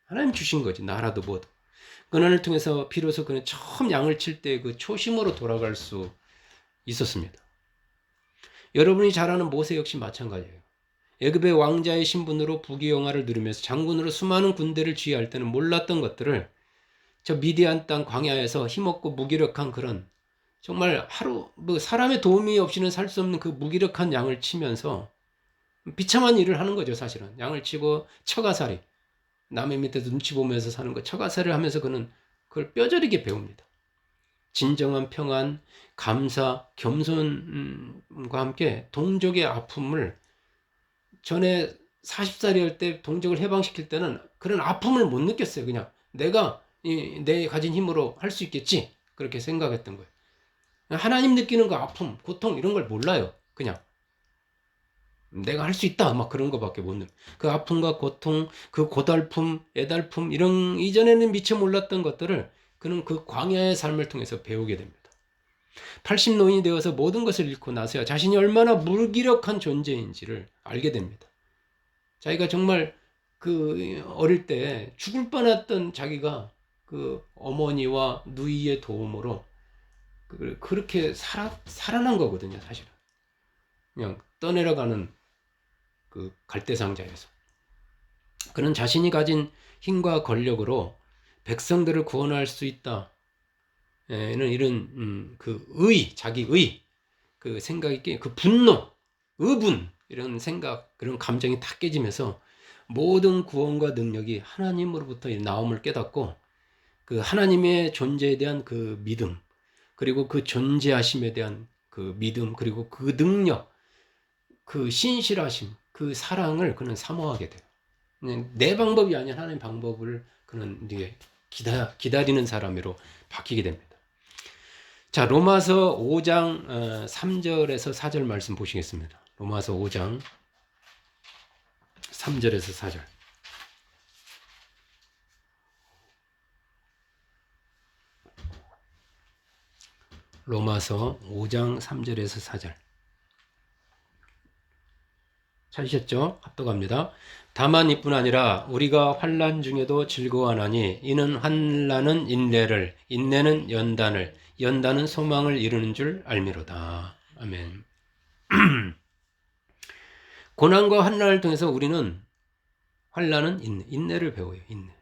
하나님 주신 거지. 나라도 뭐도. 고난을 통해서 비로소 그는 처음 양을 칠 때 그 초심으로 돌아갈 수 있었습니다. 여러분이 잘 아는 모세 역시 마찬가지예요. 애굽의 왕자의 신분으로 부귀영화를 누리면서 장군으로 수많은 군대를 지휘할 때는 몰랐던 것들을 저 미디안 땅 광야에서 힘없고 무기력한 그런 정말 뭐 사람의 도움이 없이는 살 수 없는 그 무기력한 양을 치면서 비참한 일을 하는 거죠, 사실은. 양을 치고 처가살이. 남의 밑에 눈치 보면서 사는 거 처가살이를 하면서 그는 그걸 뼈저리게 배웁니다. 진정한 평안, 감사, 겸손과 함께 동족의 아픔을 전에 40살이 때 동족을 해방시킬 때는 그런 아픔을 못 느꼈어요. 그냥 내가 내 가진 힘으로 할 수 있겠지. 그렇게 생각했던 거예요. 하나님 느끼는 그 아픔, 고통 이런 걸 몰라요. 그냥 내가 할 수 있다 막 그런 거밖에 못 느껴. 그 아픔과 고통, 그 고달픔, 애달픔 이런 이전에는 미처 몰랐던 것들을 그는 그 광야의 삶을 통해서 배우게 됩니다. 80노인이 되어서 모든 것을 잃고 나서야 자신이 얼마나 무기력한 존재인지를 알게 됩니다. 자기가 정말 그 어릴 때 죽을 뻔했던 자기가 그 어머니와 누이의 도움으로 그렇게 살아난 거거든요, 사실은. 그냥 떠내려가는 그 갈대상자에서. 그는 자신이 가진 힘과 권력으로 백성들을 구원할 수 있다. 는 이런 자기의 그 생각이 그 분노, 의분 이런 생각, 그런 감정이 다 깨지면서 모든 구원과 능력이 하나님으로부터 나옴을 깨닫고 그 하나님의 존재에 대한 그 믿음, 그리고 그 존재하심에 대한 그 믿음, 그리고 그 능력, 그 신실하심, 그 사랑을 그는 사모하게 돼요. 내 방법이 아닌 하나님의 방법을 그는 이제 기다리는 사람으로 바뀌게 됩니다. 자, 로마서 5장 3절에서 4절 말씀 보시겠습니다. 로마서 5장 3절에서 4절. 로마서 5장 3절에서 4절. 찾으셨죠? 합독합니다. 다만 이뿐 아니라 우리가 환난 중에도 즐거워하나니 이는 환난은 인내를, 인내는 연단을, 연단은 소망을 이루는 줄 알미로다. 아멘. 고난과 환난을 통해서 우리는 환난은 인내, 인내를 배워요. 인내.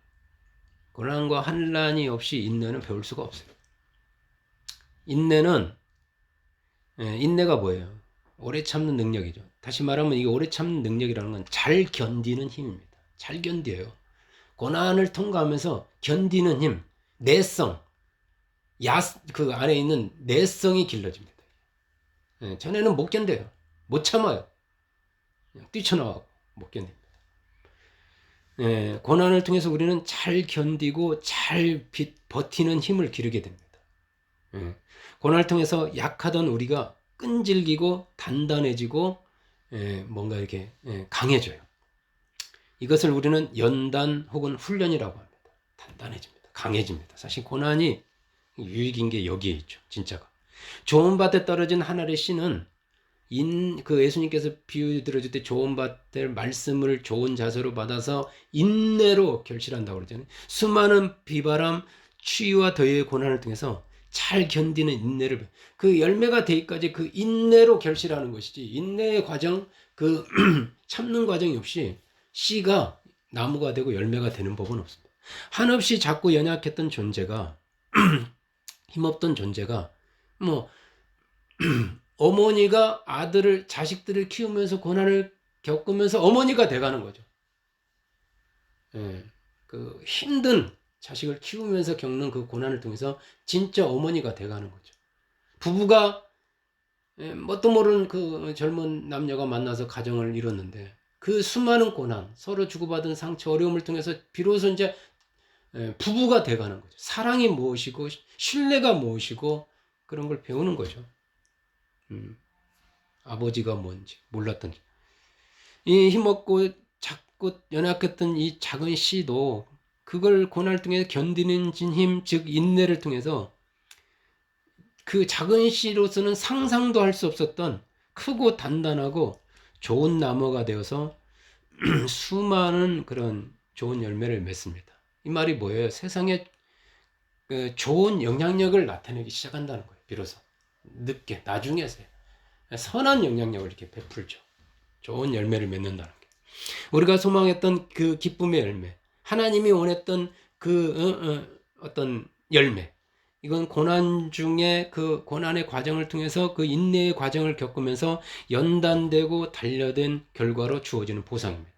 고난과 환난이 없이 인내는 배울 수가 없어요. 인내는 인내가 뭐예요? 오래 참는 능력이죠. 다시 말하면 이게 오래 참는 능력이라는 건 잘 견디는 힘입니다. 잘 견뎌요. 고난을 통과하면서 견디는 힘, 내성, 그 안에 있는 내성이 길러집니다. 전에는 못 견뎌요. 못 참아요. 그냥 뛰쳐나와고 못 견딥니다. 고난을 통해서 우리는 잘 견디고 잘 버티는 힘을 기르게 됩니다. 고난을 통해서 약하던 우리가 끈질기고 단단해지고 뭔가 이렇게 강해져요. 이것을 우리는 연단 혹은 훈련이라고 합니다. 단단해집니다. 강해집니다. 사실 고난이 유익인 게 여기에 있죠. 진짜가. 좋은 밭에 떨어진 한 알의 씨는 그 예수님께서 비유 들어줄 때 좋은 밭의 말씀을 좋은 자세로 받아서 인내로 결실한다고 그러잖아요. 수많은 비바람, 추위와 더위의 고난을 통해서 잘 견디는 인내를, 그 열매가 되기까지 그 인내로 결실하는 것이지, 인내의 과정, 그 참는 과정이 없이 씨가 나무가 되고 열매가 되는 법은 없습니다. 한없이 작고 연약했던 존재가 힘없던 존재가 뭐 어머니가 자식들을 키우면서 고난을 겪으면서 어머니가 돼가는 거죠. 그 힘든 자식을 키우면서 겪는 그 고난을 통해서 진짜 어머니가 돼가는 거죠. 부부가 뭣도 모르는 그 젊은 남녀가 만나서 가정을 이뤘는데 그 수많은 고난, 서로 주고받은 상처, 어려움을 통해서 비로소 이제 부부가 돼가는 거죠. 사랑이 무엇이고 신뢰가 무엇이고 그런 걸 배우는 거죠. 아버지가 뭔지 몰랐던, 이 힘없고 작고 연약했던 이 작은 씨도 그걸 고난을 통해 견디는 힘, 즉 인내를 통해서 그 작은 씨로서는 상상도 할 수 없었던 크고 단단하고 좋은 나무가 되어서 수많은 그런 좋은 열매를 맺습니다. 이 말이 뭐예요? 세상에 그 좋은 영향력을 나타내기 시작한다는 거예요. 비로소 늦게, 나중에서야 선한 영향력을 이렇게 베풀죠. 좋은 열매를 맺는다는 게. 우리가 소망했던 그 기쁨의 열매, 하나님이 원했던 그 어떤 열매, 이건 고난 중에 그 고난의 과정을 통해서 그 인내의 과정을 겪으면서 연단되고 단련된 결과로 주어지는 보상입니다.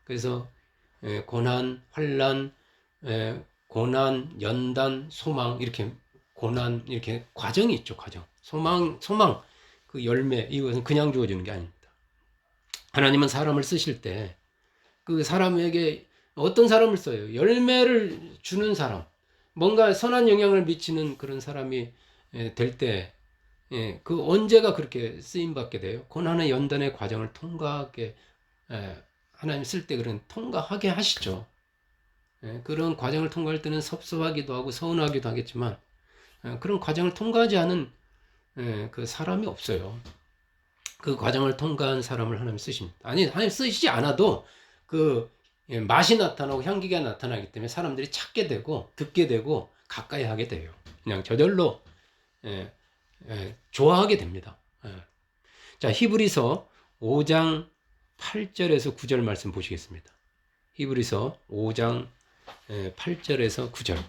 그래서 고난, 환난, 고난, 연단, 소망, 이렇게 고난, 이렇게 과정이 있죠. 과정. 소망, 그 열매, 이것은 그냥 주어지는 게 아닙니다. 하나님은 사람을 쓰실 때 그 사람에게 어떤 사람을 써요? 열매를 주는 사람, 뭔가 선한 영향을 미치는 그런 사람이 될 때, 그 언제가 그렇게 쓰임받게 돼요? 고난의 연단의 과정을 통과하게, 하나님 쓸 때 그런 통과하게 하시죠. 그런 과정을 통과할 때는 섭섭하기도 하고 서운하기도 하겠지만, 그런 과정을 통과하지 않은 그 사람이 없어요. 그 과정을 통과한 사람을 하나님 쓰십니다. 아니, 하나님 쓰시지 않아도 그 맛이 나타나고 향기가 나타나기 때문에 사람들이 찾게 되고 듣게 되고 가까이 하게 돼요. 그냥 저절로 좋아하게 됩니다. 자, 히브리서 5장 8절에서 9절 말씀 보시겠습니다. 히브리서 5장 8절에서 9절.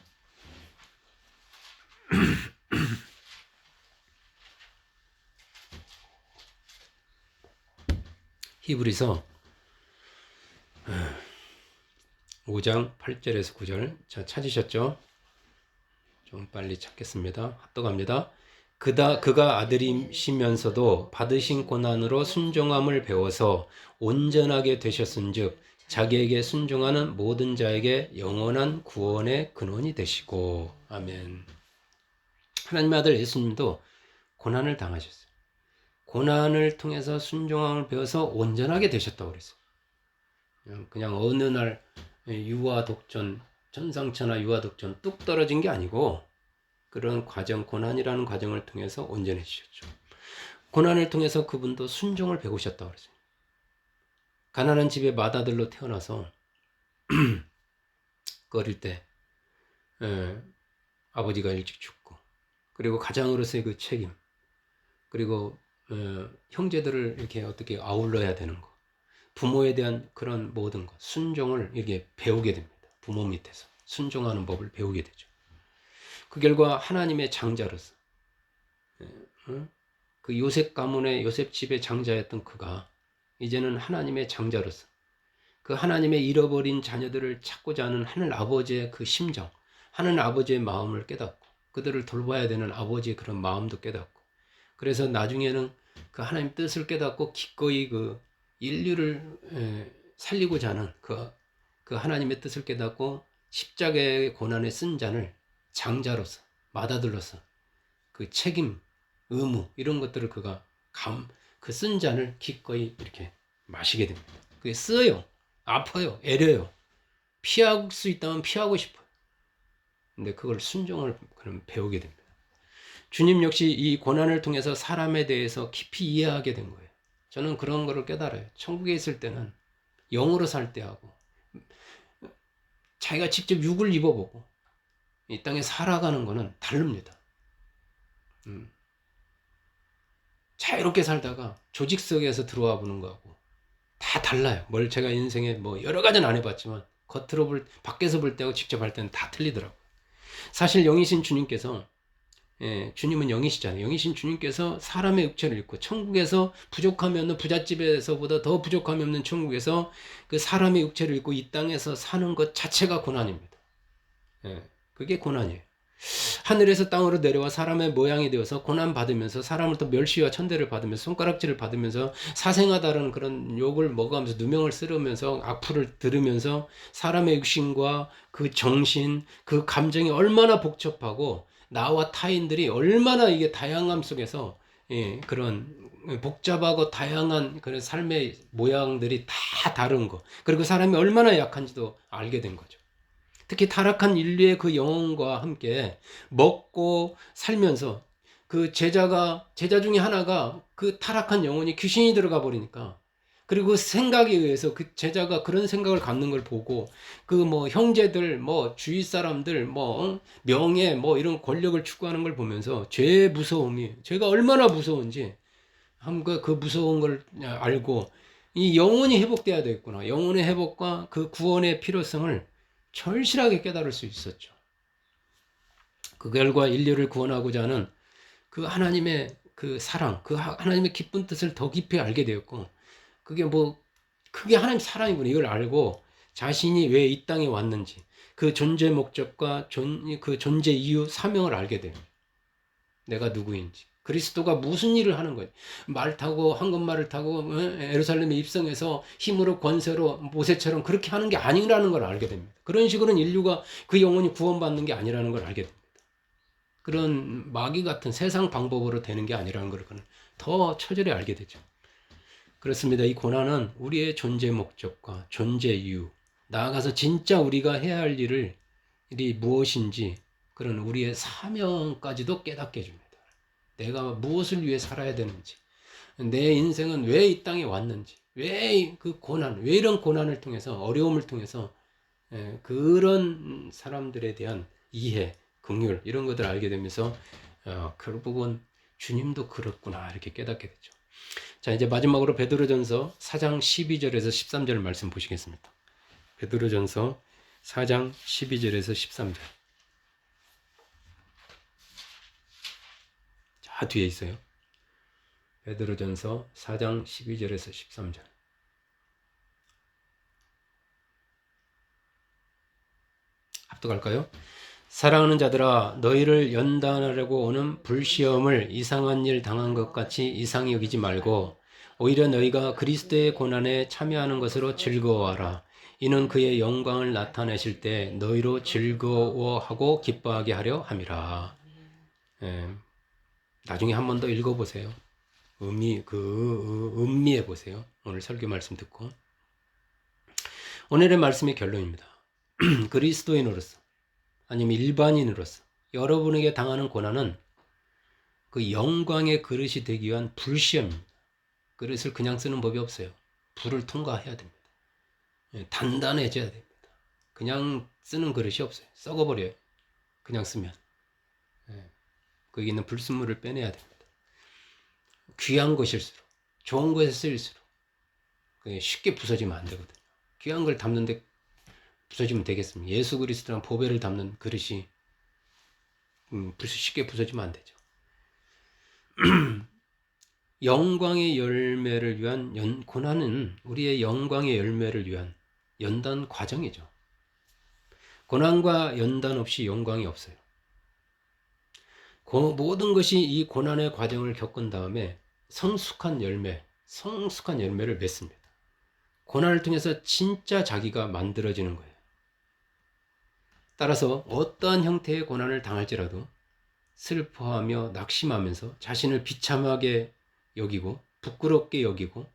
히브리서 5장 8절에서 9절. 자, 찾으셨죠? 좀 빨리 찾겠습니다. 합독합니다. 그가 아들이시면서도 받으신 고난으로 순종함을 배워서 온전하게 되셨은즉 자기에게 순종하는 모든 자에게 영원한 구원의 근원이 되시고. 아멘. 하나님의 아들 예수님도 고난을 당하셨어요. 고난을 통해서 순종함을 배워서 온전하게 되셨다고 그랬어요. 그냥 어느 날 유아독전, 천상천하 유아독전 뚝 떨어진 게 아니고 그런 과정, 고난이라는 과정을 통해서 온전해지셨죠. 고난을 통해서 그분도 순종을 배우셨다고 그랬어요. 가난한 집의 맏아들로 태어나서 어릴 때 아버지가 일찍 죽고, 그리고 가장으로서의 그 책임, 그리고 형제들을 이렇게 어떻게 아울러야 되는 거, 부모에 대한 그런 모든 것, 순종을 이렇게 배우게 됩니다. 부모 밑에서 순종하는 법을 배우게 되죠. 그 결과 하나님의 장자로서 그 요셉 가문의 요셉 집의 장자였던 그가 이제는 하나님의 장자로서 그 하나님의 잃어버린 자녀들을 찾고자 하는 하늘 아버지의 그 심정, 하늘 아버지의 마음을 깨닫고 그들을 돌봐야 되는 아버지의 그런 마음도 깨닫고, 그래서 나중에는 그 하나님 뜻을 깨닫고 기꺼이 그 인류를 살리고자 하는 그 하나님의 뜻을 깨닫고 십자가의 고난에 쓴 잔을 장자로서, 맏아들로서 그 책임, 의무 이런 것들을 그가 그 쓴 잔을 기꺼이 이렇게 마시게 됩니다. 그게 쓰여요. 아파요. 애려요. 피할 수 있다면 피하고 싶어요. 근데 그걸 순종을 그럼 배우게 됩니다. 주님 역시 이 고난을 통해서 사람에 대해서 깊이 이해하게 된 거예요. 저는 그런 거를 깨달아요. 천국에 있을 때는 영으로 살 때하고 자기가 직접 육을 입어보고 이 땅에 살아가는 거는 다릅니다. 자유롭게 살다가 조직 속에서 들어와 보는 거하고 다 달라요. 뭘 제가 인생에 뭐 여러 가지는 안 해봤지만 밖에서 볼 때하고 직접 할 때는 다 틀리더라고요. 사실 영이신 주님께서, 주님은 영이시잖아요. 영이신 주님께서 사람의 육체를 입고 천국에서 부족함이 없는 부잣집에서보다 더 부족함이 없는 천국에서 그 사람의 육체를 입고 이 땅에서 사는 것 자체가 고난입니다. 그게 고난이에요. 하늘에서 땅으로 내려와 사람의 모양이 되어서 고난받으면서 사람을 또 멸시와 천대를 받으면서 손가락질을 받으면서 사생하다라는 그런 욕을 먹으면서 누명을 쓰르면서 악플을 들으면서 사람의 육신과 그 정신, 그 감정이 얼마나 복잡하고 나와 타인들이 얼마나 이게 다양함 속에서 그런 복잡하고 다양한 그런 삶의 모양들이 다 다른 거, 그리고 사람이 얼마나 약한지도 알게 된 거죠. 특히 타락한 인류의 그 영혼과 함께 먹고 살면서 그 제자 중에 하나가 그 타락한 영혼이 귀신이 들어가 버리니까, 그리고 생각에 의해서 그 제자가 그런 생각을 갖는 걸 보고 그 뭐 형제들, 뭐 주위 사람들, 뭐 명예, 뭐 이런 권력을 추구하는 걸 보면서 죄의 무서움이, 죄가 얼마나 무서운지 한번 그 무서운 걸 알고 이 영혼이 회복돼야 되겠구나. 영혼의 회복과 그 구원의 필요성을 절실하게 깨달을 수 있었죠. 그 결과 인류를 구원하고자 하는 그 하나님의 그 사랑, 그 하나님의 기쁜 뜻을 더 깊이 알게 되었고, 그게 하나님 사랑이구나 이걸 알고 자신이 왜 이 땅에 왔는지 그 존재 목적과 그 존재 이유, 사명을 알게 돼요. 내가 누구인지, 그리스도가 무슨 일을 하는 거예요. 말 타고 황금말을 타고 예루살렘에 입성해서 힘으로 권세로 모세처럼 그렇게 하는 게 아니라는 걸 알게 됩니다. 그런 식으로는 인류가 그 영혼이 구원받는 게 아니라는 걸 알게 됩니다. 그런 마귀 같은 세상 방법으로 되는 게 아니라는 걸 더 처절히 알게 되죠. 그렇습니다. 이 고난은 우리의 존재 목적과 존재 이유, 나아가서 진짜 우리가 해야 할 일이 무엇인지 그런 우리의 사명까지도 깨닫게 해줍니다. 내가 무엇을 위해 살아야 되는지, 내 인생은 왜 이 땅에 왔는지, 왜 그 고난, 왜 이런 고난을 통해서, 어려움을 통해서 그런 사람들에 대한 이해, 긍휼 이런 것들을 알게 되면서 결국은 주님도 그렇구나 이렇게 깨닫게 되죠. 자, 이제 마지막으로 베드로전서 4장 12절에서 13절 말씀 보시겠습니다. 베드로전서 4장 12절에서 13절. 자, 뒤에 있어요. 베드로전서 4장 12절에서 13절. 합독할까요? 사랑하는 자들아, 너희를 연단하려고 오는 불시험을 이상한 일 당한 것 같이 이상히 여기지 말고 오히려 너희가 그리스도의 고난에 참여하는 것으로 즐거워하라. 이는 그의 영광을 나타내실 때 너희로 즐거워하고 기뻐하게 하려 함이라. 예, 나중에 한 번 더 읽어보세요. 음미해 보세요. 오늘 설교 말씀 듣고. 오늘의 말씀의 결론입니다. 그리스도인으로서 아니면 일반인으로서 여러분에게 당하는 고난은 그 영광의 그릇이 되기 위한 불시험입니다. 그릇을 그냥 쓰는 법이 없어요. 불을 통과해야 됩니다. 단단해져야 됩니다. 그냥 쓰는 그릇이 없어요. 썩어버려요. 그냥 쓰면. 거기 있는 불순물을 빼내야 됩니다. 귀한 것일수록, 좋은 것에 쓰일수록 쉽게 부서지면 안 되거든요. 귀한 걸 담는데 부서지면 되겠습니다. 예수 그리스도랑 보배를 담는 그릇이 쉽게 부서지면 안 되죠. 영광의 열매를 위한 고난은 우리의 영광의 열매를 위한 연단 과정이죠. 고난과 연단 없이 영광이 없어요. 모든 것이 이 고난의 과정을 겪은 다음에 성숙한 열매를 맺습니다. 고난을 통해서 진짜 자기가 만들어지는 거예요. 따라서 어떠한 형태의 고난을 당할지라도 슬퍼하며 낙심하면서 자신을 비참하게 여기고 부끄럽게 여기고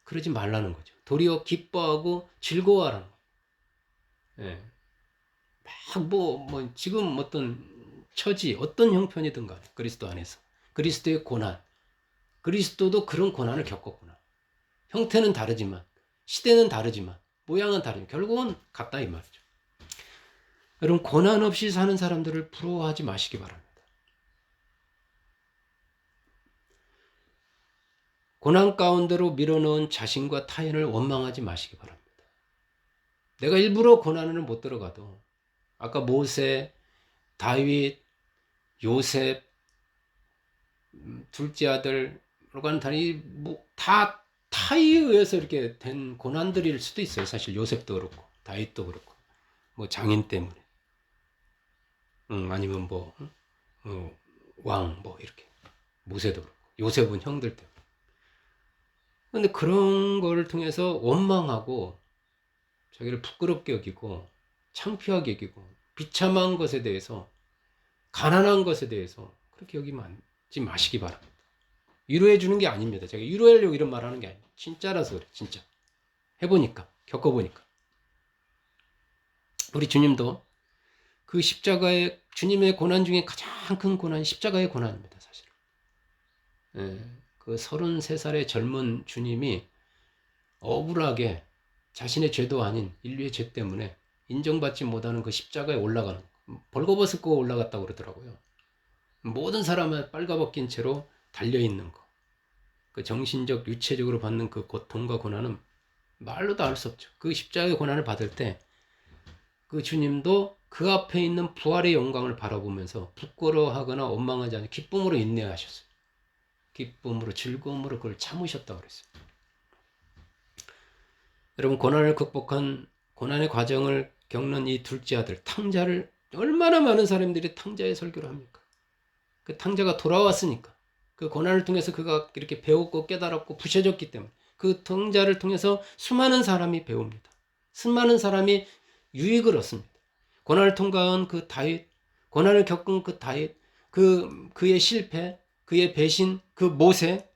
그러지 말라는 거죠. 도리어 기뻐하고 즐거워하라는 거예요. 예. 지금 어떤 처지, 어떤 형편이든 간에 그리스도 안에서 그리스도의 고난, 그리스도도 그런 고난을 겪었구나. 형태는 다르지만, 시대는 다르지만, 모양은 다르지만 결국은 같다 이 말이죠. 여러분, 고난 없이 사는 사람들을 부러워하지 마시기 바랍니다. 고난 가운데로 밀어넣은 자신과 타인을 원망하지 마시기 바랍니다. 내가 일부러 고난을 못 들어가도 아까 모세, 다윗, 요셉, 둘째 아들, 다 타에 의해서 이렇게 된 고난들일 수도 있어요. 사실 요셉도 그렇고 다윗도 그렇고 장인 때문에 아니면 왕 이렇게 모세도 그렇고 요셉은 형들 때문에. 근데 그런 거를 통해서 원망하고 자기를 부끄럽게 여기고 창피하게 여기고 비참한 것에 대해서 가난한 것에 대해서 그렇게 여기지 마시기 바랍니다. 위로해 주는 게 아닙니다. 제가 위로하려고 이런 말 하는 게 아니에요. 진짜라서 그래. 진짜 해보니까 겪어보니까 우리 주님도 그 십자가의 주님의 고난 중에 가장 큰 고난이 십자가의 고난입니다. 사실 그 33살의 젊은 주님이 억울하게 자신의 죄도 아닌 인류의 죄 때문에 인정받지 못하는 그 십자가에 올라가는 벌거벗을 거 올라갔다고 그러더라고요. 모든 사람은 빨가벗긴 채로 달려있는 거. 그 정신적, 육체적으로 받는 그 고통과 고난은 말로도 알 수 없죠. 그 십자가의 고난을 받을 때 그 주님도 그 앞에 있는 부활의 영광을 바라보면서 부끄러워하거나 원망하지 않고 기쁨으로 인내하셨어요. 기쁨으로 즐거움으로 그걸 참으셨다고 그랬어요. 여러분, 고난을 극복한 고난의 과정을 겪는 이 둘째 아들 탕자를 얼마나 많은 사람들이 탕자의 설교를 합니까? 그 탕자가 돌아왔으니까 그 고난을 통해서 그가 이렇게 배웠고 깨달았고 부셔졌기 때문에 그 탕자를 통해서 수많은 사람이 배웁니다. 수많은 사람이 유익을 얻습니다. 고난을 통과한 그 다윗, 고난을 겪은 그 다윗, 그의 실패, 그의 배신, 그 모세,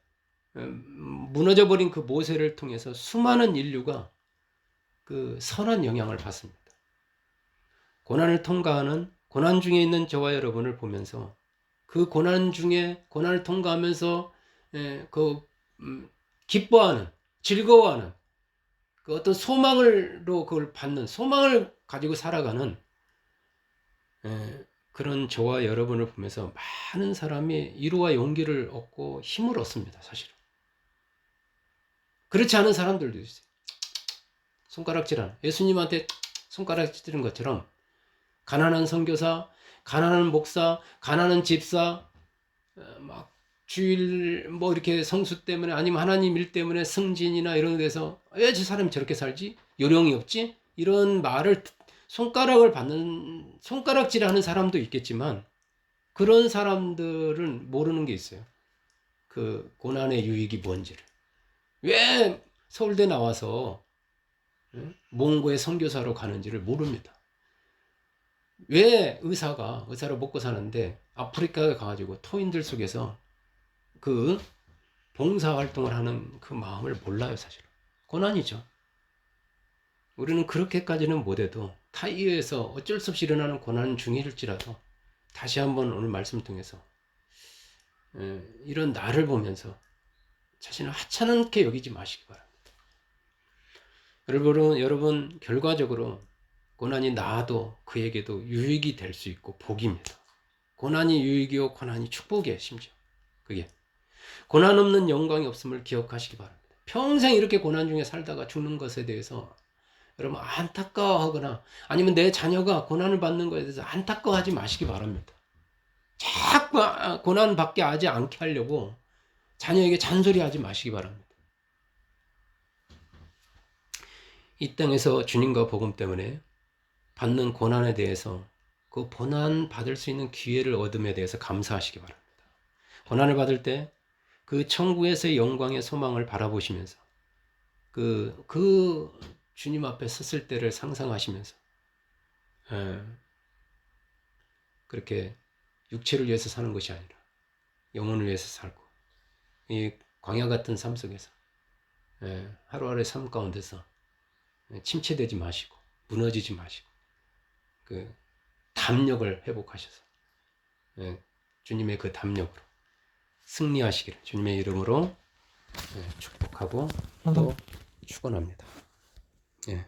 무너져버린 그 모세를 통해서 수많은 인류가 그 선한 영향을 받습니다. 고난을 통과하는 고난 중에 있는 저와 여러분을 보면서 그 고난 중에 고난을 통과하면서 기뻐하는, 즐거워하는 그 어떤 소망으로 그걸 받는 소망을 가지고 살아가는 그런 저와 여러분을 보면서 많은 사람이 위로와 용기를 얻고 힘을 얻습니다. 사실은 그렇지 않은 사람들도 있어요. 손가락질하는 예수님한테 손가락질하는 것처럼 가난한 선교사, 가난한 목사, 가난한 집사, 막 주일 이렇게 성수 때문에 아니면 하나님 일 때문에 승진이나 이런 데서 왜 저 사람이 저렇게 살지? 요령이 없지? 이런 말을 손가락질하는 사람도 있겠지만 그런 사람들은 모르는 게 있어요. 그 고난의 유익이 뭔지를. 왜 서울대 나와서 몽고의 선교사로 가는지를 모릅니다. 왜 의사로 먹고 사는데 아프리카에 가가지고 토인들 속에서 그 봉사활동을 하는 그 마음을 몰라요, 사실은. 고난이죠. 우리는 그렇게까지는 못해도 타이에서 어쩔 수 없이 일어나는 고난 중일지라도 다시 한번 오늘 말씀 통해서 이런 나를 보면서 자신을 하찮게 여기지 마시기 바랍니다. 여러분 결과적으로 고난이 나도 그에게도 유익이 될 수 있고 복입니다. 고난이 유익이요 고난이 축복이에요. 심지어 그게 고난 없는 영광이 없음을 기억하시기 바랍니다. 평생 이렇게 고난 중에 살다가 죽는 것에 대해서 여러분 안타까워하거나 아니면 내 자녀가 고난을 받는 것에 대해서 안타까워하지 마시기 바랍니다. 자꾸 고난 받게 하지 않게 하려고 자녀에게 잔소리하지 마시기 바랍니다. 이 땅에서 주님과 복음 때문에 받는 고난에 대해서 그 고난 받을 수 있는 기회를 얻음에 대해서 감사하시기 바랍니다. 고난을 받을 때 그 천국에서의 영광의 소망을 바라보시면서 그 주님 앞에 섰을 때를 상상하시면서 그렇게 육체를 위해서 사는 것이 아니라 영혼을 위해서 살고 이 광야 같은 삶 속에서 하루하루의 삶 가운데서 침체되지 마시고 무너지지 마시고 그 담력을 회복하셔서 주님의 그 담력으로 승리하시기를 주님의 이름으로 축복하고 또 축원합니다. 예.